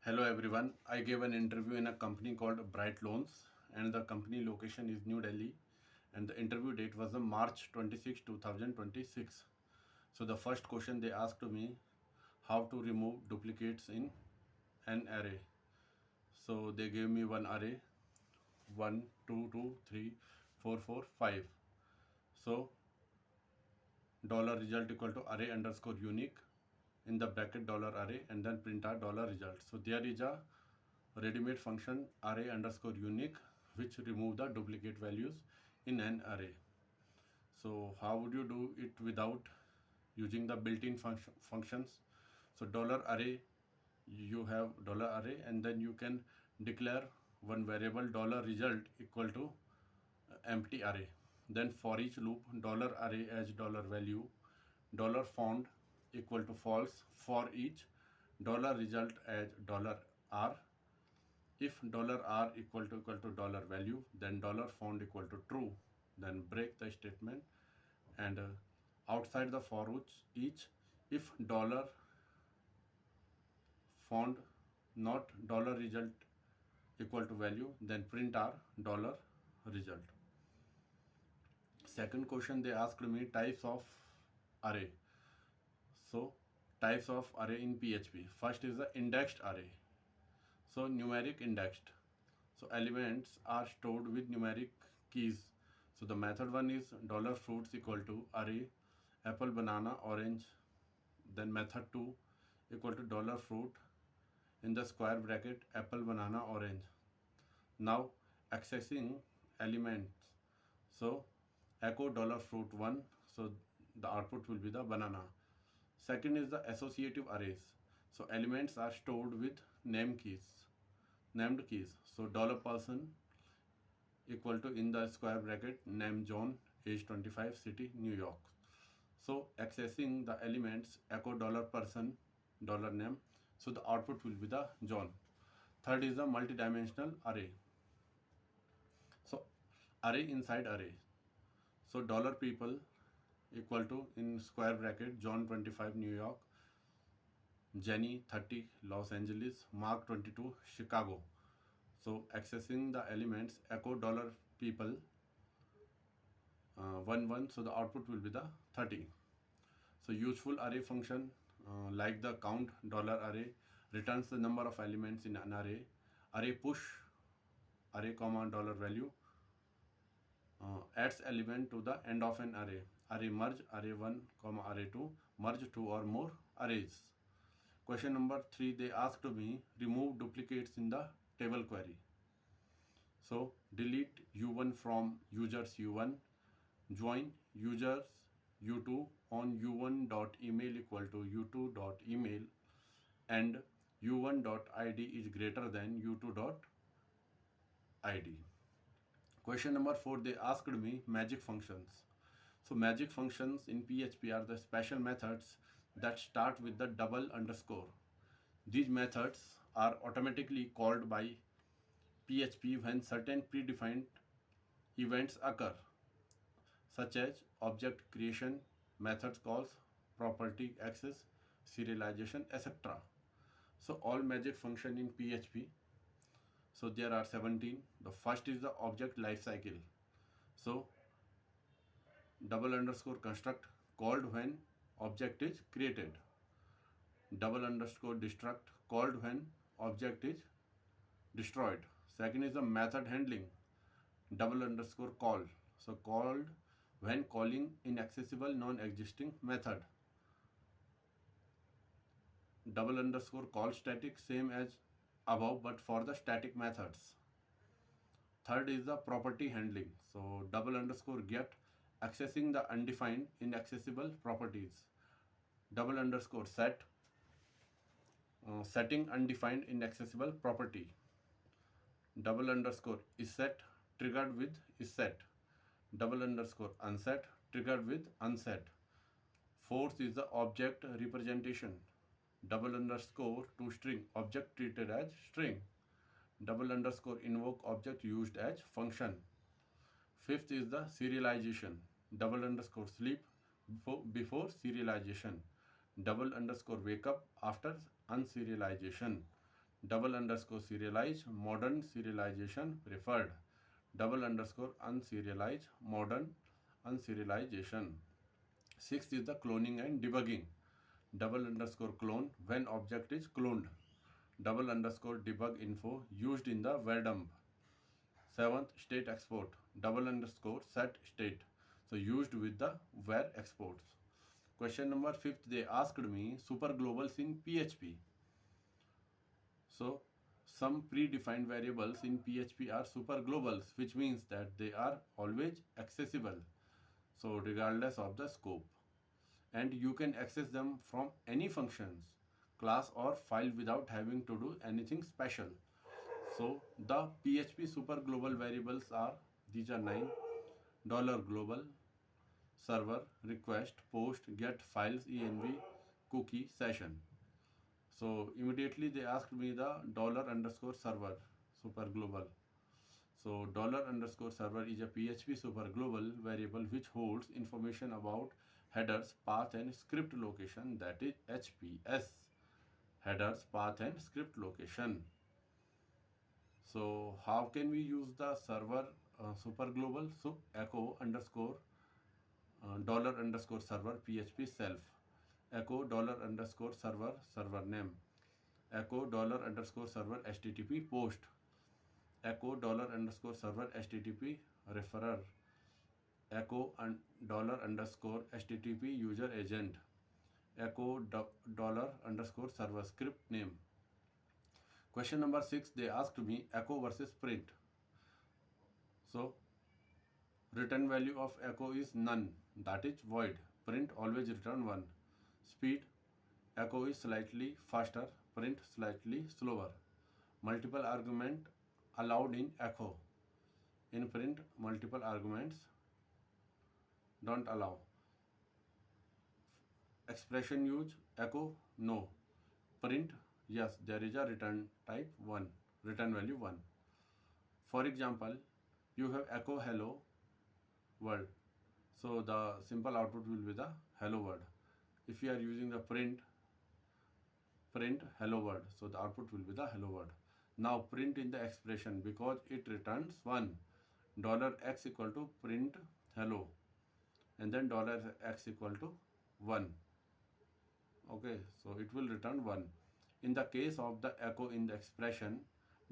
Hello everyone. I gave an interview in a company called Bright Loans, and the company location is New Delhi, and the interview date was on March 26, 2026. So the first question they asked me, how to remove duplicates in an array. So they gave me one array, 1 2 2 3 4 4 5. So dollar result equal to array underscore unique in the bracket dollar array, and then print our dollar result. So there is a ready-made function array underscore unique which remove the duplicate values in an array. So how would you do it without using the built-in functions? So dollar array, you have dollar array, and then you can declare one variable dollar result equal to empty array. Then for each loop, dollar array as dollar value, dollar found equal to false for each, dollar result as dollar r. If dollar $r equal to dollar value, then dollar found equal to true. Then break the statement, and outside the for each, if dollar found not dollar result equal to value, then print our dollar result. Second question they asked me types of array. So types of array in PHP. First is the indexed array. So numeric indexed. So elements are stored with numeric keys. So the method one is dollar fruits equal to array apple, banana, orange. Then method 2 equal to dollar fruit in the square bracket apple, banana, orange. Now accessing elements. So echo dollar fruit 1. So the output will be the banana. Second is the associative arrays. So elements are stored with named keys. So dollar person equal to in the square bracket name John, age 25, city New York. So accessing the elements echo dollar person dollar name, so the output will be the John. Third is the multidimensional array. So array inside array. So dollar people equal to in square bracket John 25 New York, Jenny 30 Los Angeles, Mark 22 Chicago. So accessing the elements echo dollar people 1 1, so the output will be the 30. So useful array function like the count dollar array returns the number of elements in an array. Array push array comma dollar value adds element to the end of an array. Array merge array 1 comma array 2 merge two or more arrays. Question number 3 they asked me remove duplicates in the table query. So delete u1 from users u1, join users u2 on u1.email equal to u2.email, and u1.id is greater than u2.id. Question number 4 they asked me magic functions. So magic functions in PHP are the special methods that start with the double underscore. These methods are automatically called by PHP when certain predefined events occur, such as object creation, methods calls, property access, serialization, etc. So all magic function in PHP. So there are 17. The first is the object lifecycle. So double underscore construct called when object is created. Double underscore destruct called when object is destroyed. Second is the method handling. Double underscore call. So called when calling inaccessible non-existing method. Double underscore call static, same as above but for the static methods. Third is the property handling. So double underscore get accessing the undefined inaccessible properties. Double underscore set setting undefined inaccessible property. Double underscore is set triggered with is set. Double underscore unset triggered with unset. Fourth is the object representation. Double underscore to string object treated as string. Double underscore invoke object used as function. Fifth is the serialization. Double underscore sleep before serialization. Double underscore wake up after unserialization. double underscore serialize, modern serialization preferred, double underscore unserialize, modern unserialization. Sixth is the cloning and debugging, double underscore clone when object is cloned, double underscore debug info used in the var dump. Seventh, state export, double underscore set state, so used with the var exports. Question number fifth, they asked me super globals in PHP. So some predefined variables in PHP are super globals, which means that they are always accessible, so regardless of the scope, and you can access them from any functions, class or file without having to do anything special. So the PHP super global variables are, these are 9: dollar $global, server, request, post, get, files, env, cookie, session. So immediately they asked me the dollar underscore server super global. So dollar underscore server is a PHP super global variable which holds information about headers, path and script location, that is HPS, headers, path and script location. So how can we use the server super global? So echo underscore dollar underscore server PHP self, echo dollar underscore server server name, echo dollar underscore server HTTP post, echo dollar underscore server HTTP referrer, echo dollar underscore HTTP user agent, echo dollar underscore server script name. Question number 6, they asked me echo versus print. So return value of echo is none, that is void. Print always return 1. Speed, echo is slightly faster, print slightly slower. Multiple argument allowed in echo. In print, multiple arguments don't allow. Expression use, echo no. Print, yes, there is a return type 1, return value 1. For example, you have echo hello world. So the simple output will be the hello world. If you are using the print hello world, so the output will be the hello world. Now print in the expression, because it returns 1, $x equal to print hello, and then $x equal to 1. Okay, so it will return 1. In the case of the echo in the expression,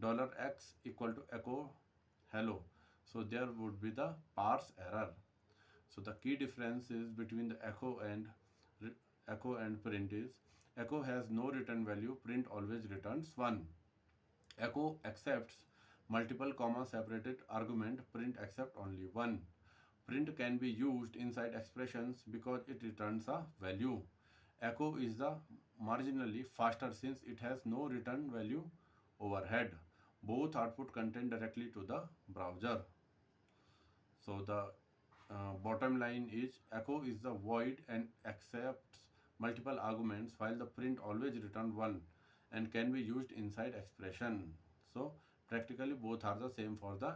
$x equal to echo hello, so there would be the parse error. So the key difference is between the echo and print is, echo has no return value, print always returns 1. Echo accepts multiple comma separated argument, print accept only 1. Print can be used inside expressions because it returns a value. Echo is the marginally faster since it has no return value overhead. Both output content directly to the browser. So the bottom line is echo is the void and accepts multiple arguments, while the print always return 1 and can be used inside expression. So practically both are the same for the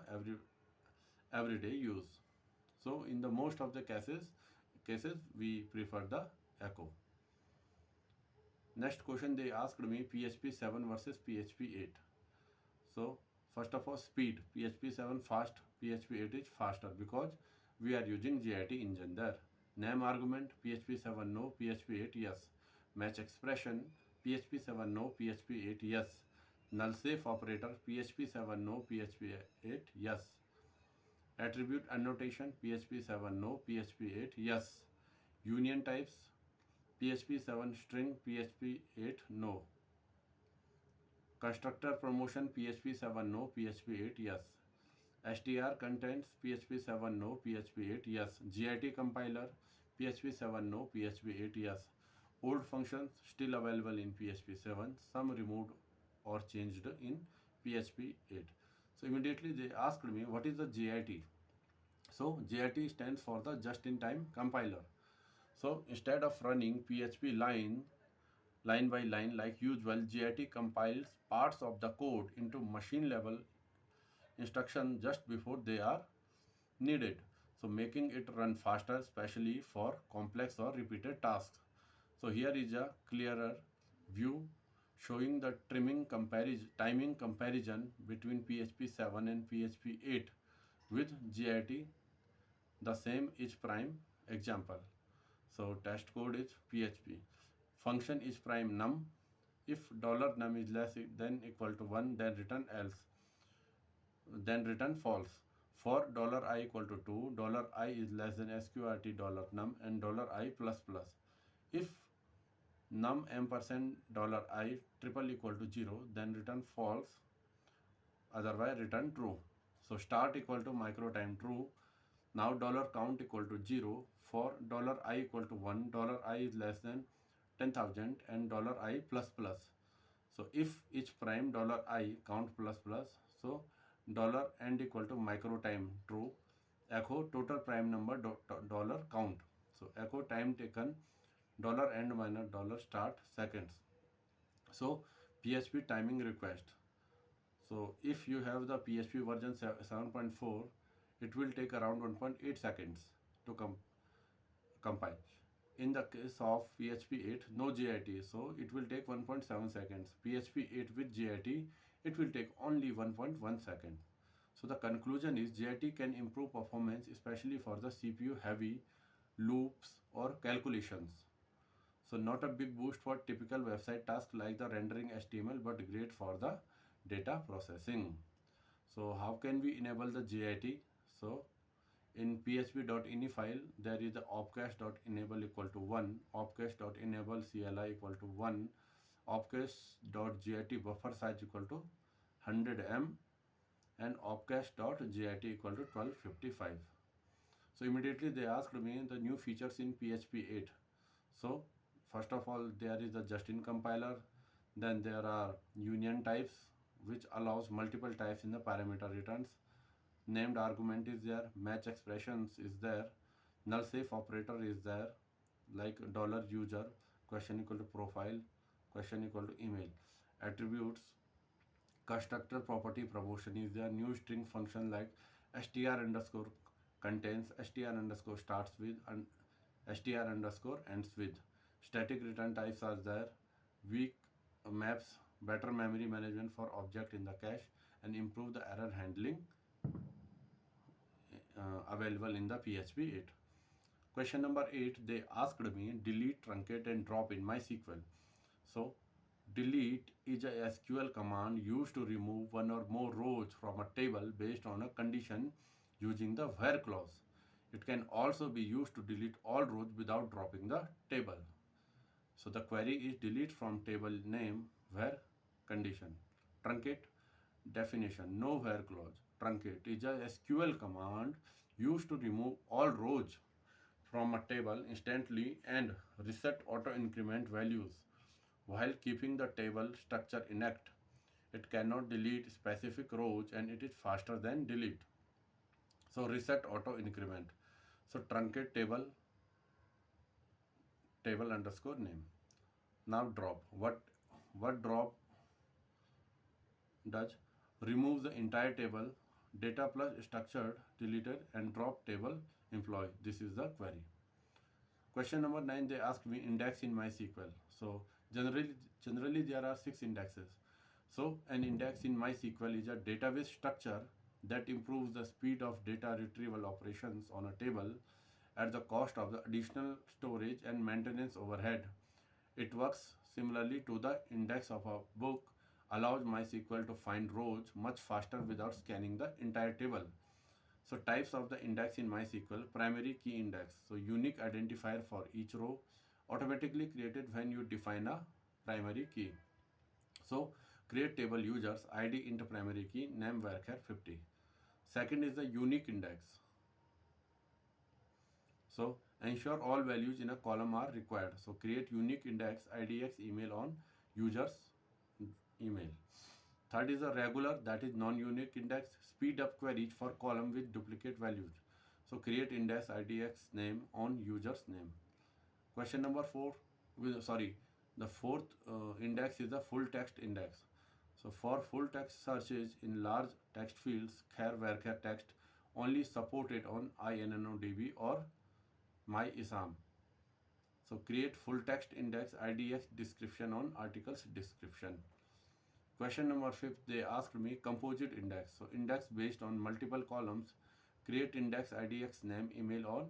everyday use. So in the most of the cases we prefer the echo. Next question, they asked me PHP 7 versus PHP 8. So first of all, speed, PHP 7 fast, PHP 8 is faster because we are using JIT engine there. Name argument, PHP 7 no, PHP 8 yes. Match expression, PHP 7 no, PHP 8 yes. Null safe operator, PHP 7 no, PHP 8 yes. Attribute annotation, PHP 7 no, PHP 8 yes. Union types, PHP 7 string, PHP 8 no. Constructor promotion, PHP 7 no, PHP 8 yes. str contents, PHP 7 no, PHP 8 yes. GIT compiler, PHP 7 no, PHP 8 yes. Old functions still available in PHP 7, some removed or changed in PHP 8. So immediately they asked me what is the JIT. So JIT stands for the just-in-time compiler. So instead of running PHP line by line like usual, JIT compiles parts of the code into machine level instruction just before they are needed, so making it run faster, especially for complex or repeated tasks. So here is a clearer view showing the timing comparison between PHP 7 and PHP 8 with GIT the same is prime example. So test code is PHP. Function is prime num. If $num is less than equal to 1, then return else. Then return false. For $I equal to 2, $I is less than sqrt $num and $I plus plus. If num ampersand $I triple equal to 0, then return false, otherwise return true. So start equal to micro time true. Now $count equal to 0. For $I equal to 1, $I is less than 10,000 and $I plus plus. So if each prime $I count plus plus, so $end equal to micro time true. Echo total prime number $count. So echo time taken $end minus $start seconds. So PHP timing request. So if you have the PHP version 7.4, it will take around 1.8 seconds to compile. In the case of PHP 8, no GIT, so it will take 1.7 seconds. PHP 8 with GIT, it will take only 1.1 second. So the conclusion is GIT can improve performance, especially for the CPU heavy loops or calculations. So not a big boost for typical website tasks like the rendering HTML, but great for the data processing. So how can we enable the GIT? So in php.ini file, there is the opcache.enable equal to 1, opcache.enable CLI equal to 1, opcache.git buffer size equal to 100 M, and opcache.git equal to 1255. So immediately they asked me the new features in PHP 8. So first of all, there is the just-in compiler. Then there are union types, which allows multiple types in the parameter returns. Named argument is there, match expressions is there, null safe operator is there, like $user, question equal to profile, question equal to email. Attributes, constructor property promotion is there, new string function like str underscore contains, str underscore starts with, and str underscore ends with. Static return types are there, weak maps, better memory management for object in the cache, and improve the error handling available in the PHP 8. Question number 8, they asked me delete, truncate and drop in MySQL. So delete is a SQL command used to remove one or more rows from a table based on a condition using the where clause. It can also be used to delete all rows without dropping the table. So the query is delete from table name where condition. Truncate, definition, no where clause. Truncate is a SQL command used to remove all rows from a table instantly and reset auto increment values while keeping the table structure intact. It cannot delete specific rows and it is faster than delete. So reset auto increment. So truncate table underscore name. Now drop. What drop does? Remove the entire table, data plus structured deleted, and drop table employee. This is the query. Question number 9, they asked me index in MySQL. So generally there are 6 indexes. So an index in MySQL is a database structure that improves the speed of data retrieval operations on a table at the cost of the additional storage and maintenance overhead. It works similarly to the index of a book, allows MySQL to find rows much faster without scanning the entire table. So types of the index in MySQL, primary key index. So unique identifier for each row, automatically created when you define a primary key. So create table users, ID into primary key, name varchar 50. Second is the unique index. So ensure all values in a column are required. So create unique index IDX email on users email. Third is a regular, that is non-unique index, speed up queries for column with duplicate values. So create index IDX name on user's name. Question number 4, the fourth index is the full text index. So for full text searches in large text fields, char varchar text only supported on INNODB or MyISAM. So create full text index IDX description on articles description. Question number 5, they asked me composite index. So index based on multiple columns. Create index IDX name, email or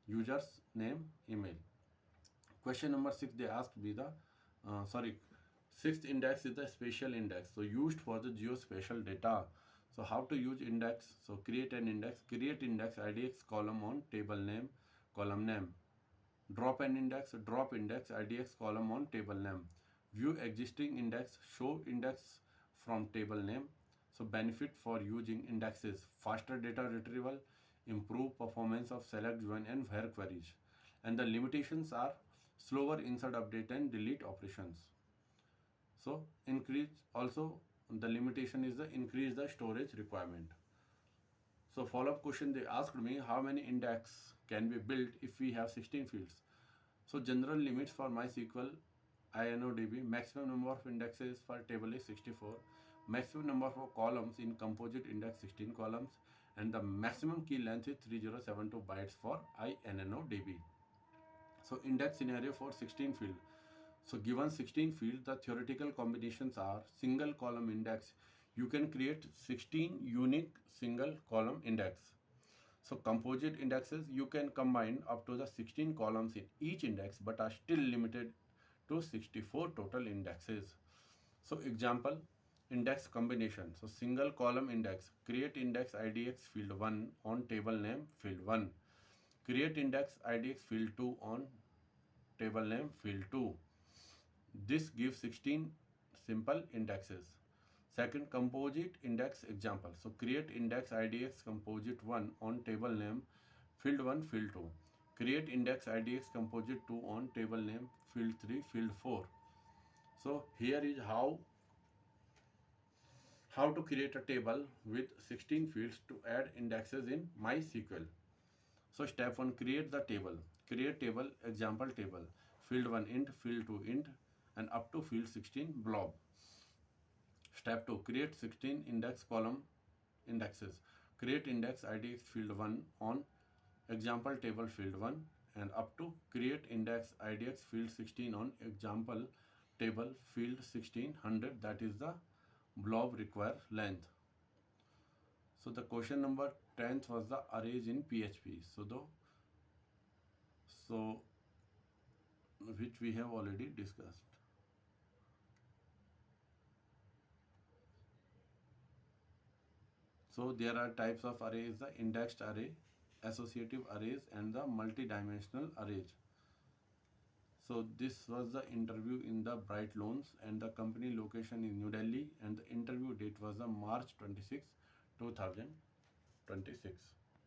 user's name, email. Question number 6, they asked me the sixth index is the spatial index. So used for the geospatial data. So how to use index? So create an index, create index IDX column on table name, column name. Drop an index, drop index IDX column on table name. View existing index, show index from table name. So benefit for using indexes: faster data retrieval, improve performance of select, join and where queries. And the limitations are slower insert, update and delete operations. So increase also, the limitation is the increase the storage requirement. So follow-up question, they asked me how many index can be built if we have 16 fields. So general limits for MySQL INODB, maximum number of indexes for table is 64, maximum number of columns in composite index 16 columns, and the maximum key length is 3072 bytes for INODB. So index scenario for 16 field. So given 16 fields, the theoretical combinations are single column index. You can create 16 unique single column index. So composite indexes, you can combine up to the 16 columns in each index but are still limited to 64 total indexes. So example, index combination. So single column index, create index IDX field 1 on table name field 1. Create index IDX field 2 on table name field 2. This gives 16 simple indexes. Second, composite index example. So create index IDX composite 1 on table name field 1 field 2. Create index IDX composite 2 on table name field 3 field 4. So here is how to create a table with 16 fields to add indexes in MySQL. So step 1, create the table. Create table, example table, field 1 int, field 2 int and up to field 16 blob. Step 2, create 16 index column indexes. Create index IDX field 1 on example table field 1 and up to create index IDX field 16 on example table field 1600, that is the blob require length. So the question number 10th was the arrays in PHP. So which we have already discussed. So there are types of arrays: the indexed array, associative arrays and the multi-dimensional arrays. So this was the interview in the Bright Loans and the company location in New Delhi, and the interview date was the March 26, 2026.